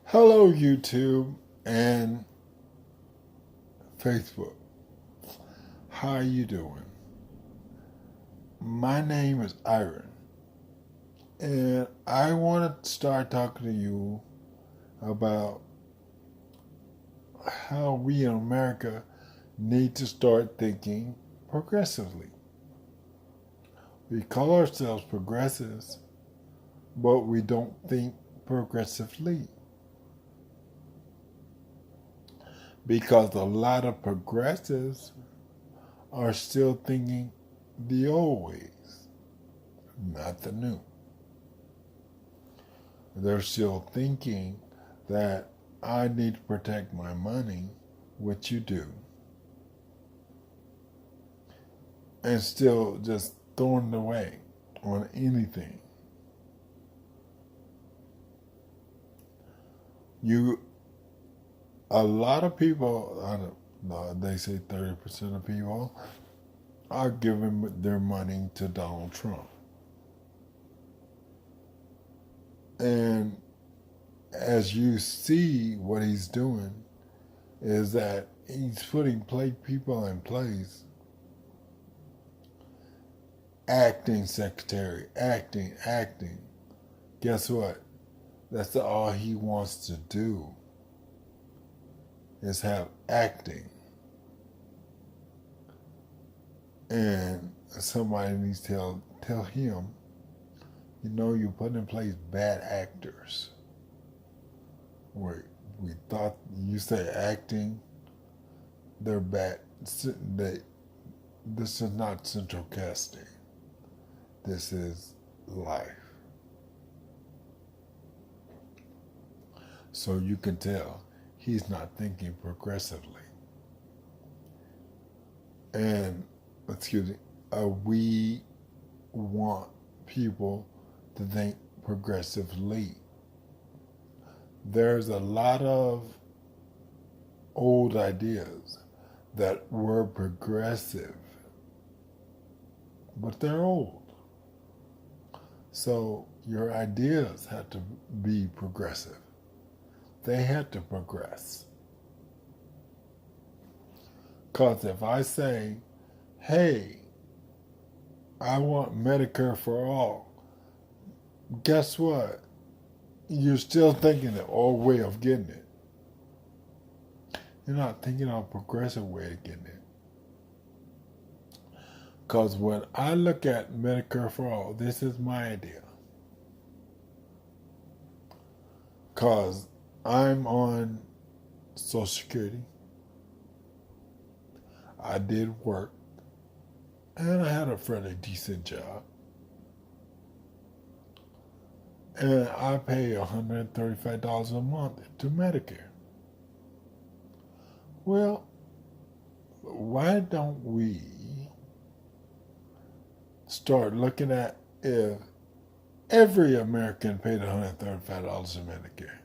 Hello, YouTube and Facebook. How you doing? My name is Iron, and I want to start talking to you about how we in America need to start thinking progressively. We call ourselves progressives, but we don't think progressively because a lot of progressives are still thinking the old ways, not the new. They're still thinking that I need to protect my money, which you do, and still just throwing it away on anything. You, a lot of people, I don't know, they say 30% of people are giving their money to Donald Trump. And as you see, what he's doing is that he's putting people in place, acting secretary, acting. Guess what? That's all he wants to do is have acting. And somebody needs to tell him, you know, you put in place bad actors. We thought you say acting, they're bad. This is not central casting. This is life. So you can tell he's not thinking progressively. And, excuse me, we want people to think progressively. There's a lot of old ideas that were progressive, but they're old. So your ideas have to be progressive. They had to progress. Because if I say, hey, I want Medicare for all, guess what? You're still thinking the old way of getting it. You're not thinking of a progressive way of getting it. Because when I look at Medicare for all, this is my idea. Because I'm on Social Security. I did work. And I had a fairly decent job. And I pay $135 a month to Medicare. Well, why don't we start looking at if every American paid $135 in Medicare,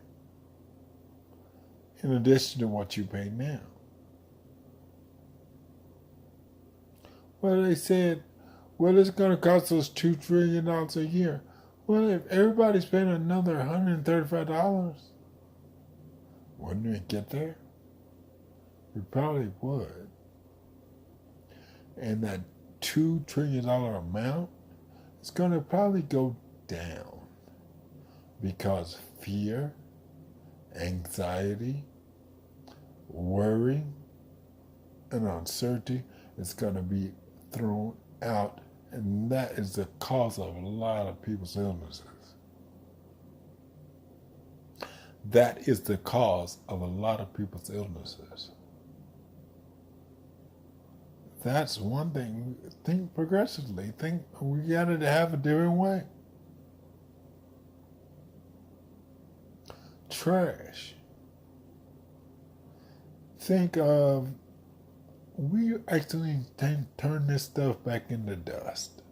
in addition to what you pay now? Well, they said, well, it's going to cost us $2 trillion a year. Well, if everybody's paying another $135, wouldn't we get there? We probably would. And that $2 trillion amount is going to probably go down because fear, anxiety, worry, and uncertainty is going to be thrown out, and that is the cause of a lot of people's illnesses. That is the cause of a lot of people's illnesses. That's one thing. Think progressively. Think we got to have a different way. Trash. Think of, we actually turn this stuff back into dust.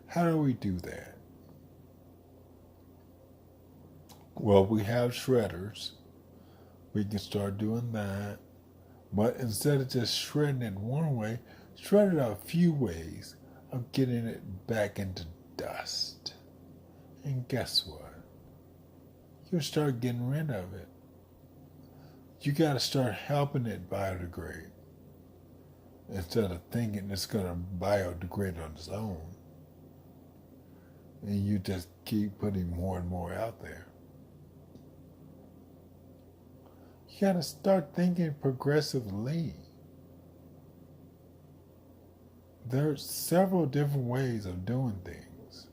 How do we do that? Well, we have shredders. We can start doing that. But instead of just shredding it one way, shred it a few ways of getting it back into dust. And guess what? You'll start getting rid of it. You got to start helping it biodegrade instead of thinking it's going to biodegrade on its own. And you just keep putting more and more out there. You got to start thinking progressively. There's several different ways of doing things.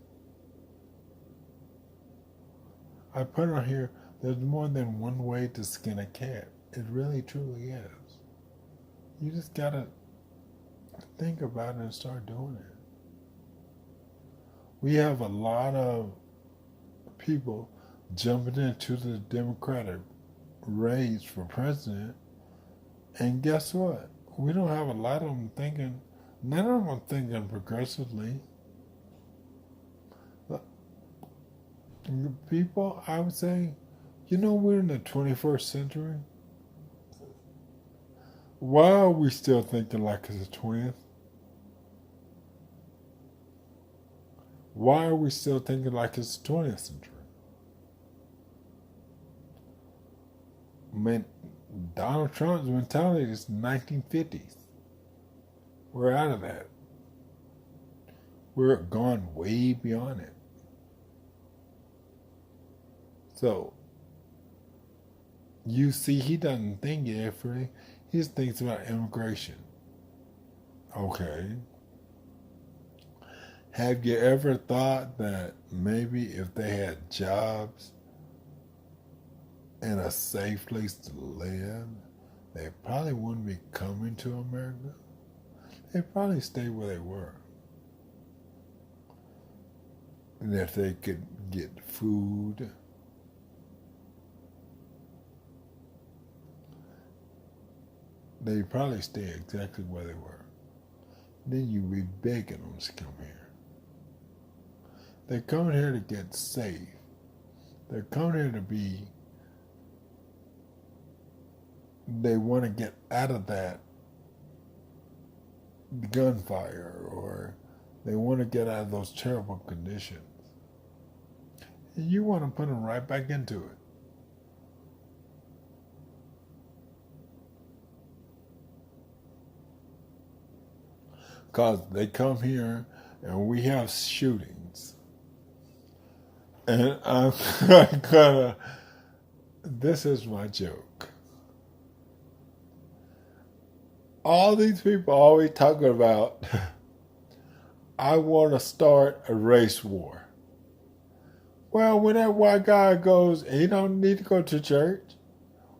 I put on here, there's more than one way to skin a cat. It really truly is. You just gotta think about it and start doing it. We have a lot of people jumping into the Democratic race for president, and guess what? We don't have a lot of them thinking, none of them are thinking progressively. People, I would say, we're in the 21st century. Why are we still thinking like it's the 20th? Why are we still thinking like it's the 20th century? Man, Donald Trump's mentality is 1950s. We're out of that. We're gone way beyond it. So, you see, he doesn't think differently. He just thinks about immigration. Okay. Have you ever thought that maybe if they had jobs and a safe place to live, they probably wouldn't be coming to America? They'd probably stay where they were. And if they could get food, they'd probably stay exactly where they were. Then you'd be begging them to come here. They're coming here to get safe. They're coming here to be, they want to get out of that gunfire, or they want to get out of those terrible conditions. And you want to put them right back into it. Because they come here and we have shootings. And I'm gonna, this is my joke. All these people always talking about, I want to start a race war. Well, when that white guy goes, he don't need to go to church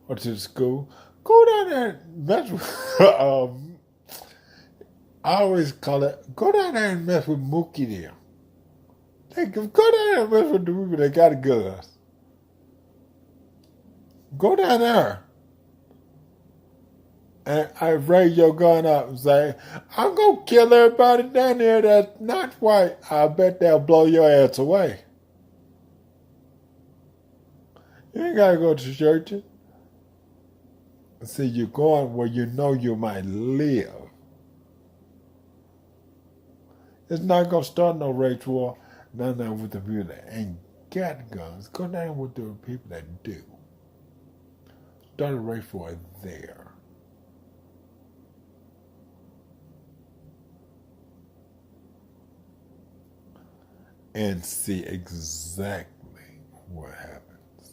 or to school. Go down there and mess with, I always call it, go down there and mess with Mookie there. Go down there and mess with the people that got guns. Go down there. And I raise your gun up and say, I'm going to kill everybody down there that's not white. I bet they'll blow your ass away. You ain't got to go to church. See, you're going where you know you might live. It's not going to start no race war. None with the people that ain't got guns. Go down with the people that do. Start a race war there. And see exactly what happens.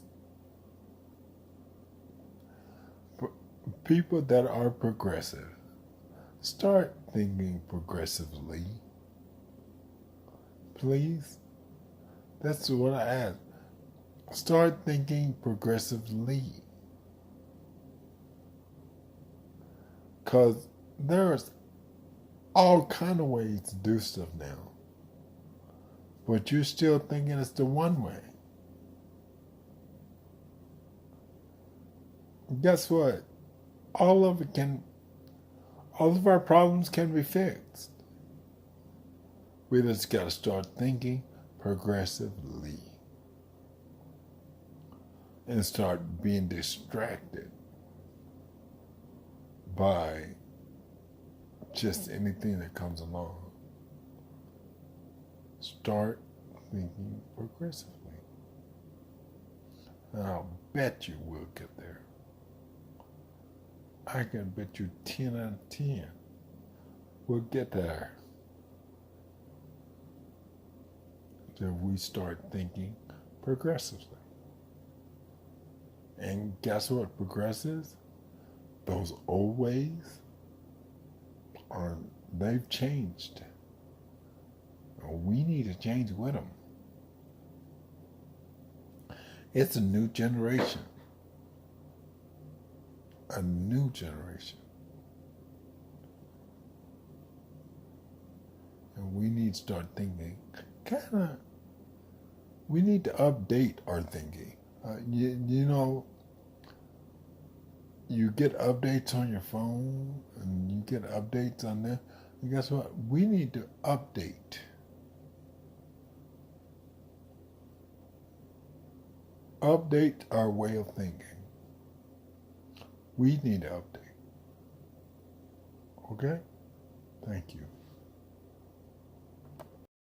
People that are progressive, start thinking progressively. Please. That's what I ask. Start thinking progressively. Because there's all kind of ways to do stuff now. But you're still thinking it's the one way. Guess what? All of our problems can be fixed. We just got to start thinking progressively. And start being distracted by just anything that comes along. Start thinking progressively. And I'll bet you will get there. I can bet you 10 out of 10 we'll get there if we start thinking progressively. And guess what progresses? Those old ways are, they've changed. We need to change with them. It's a new generation. A new generation. And we need to start thinking, we need to update our thinking. You know, you get updates on your phone and you get updates on there. And guess what? We need to update. Update our way of thinking. We need to update. Okay? Thank you.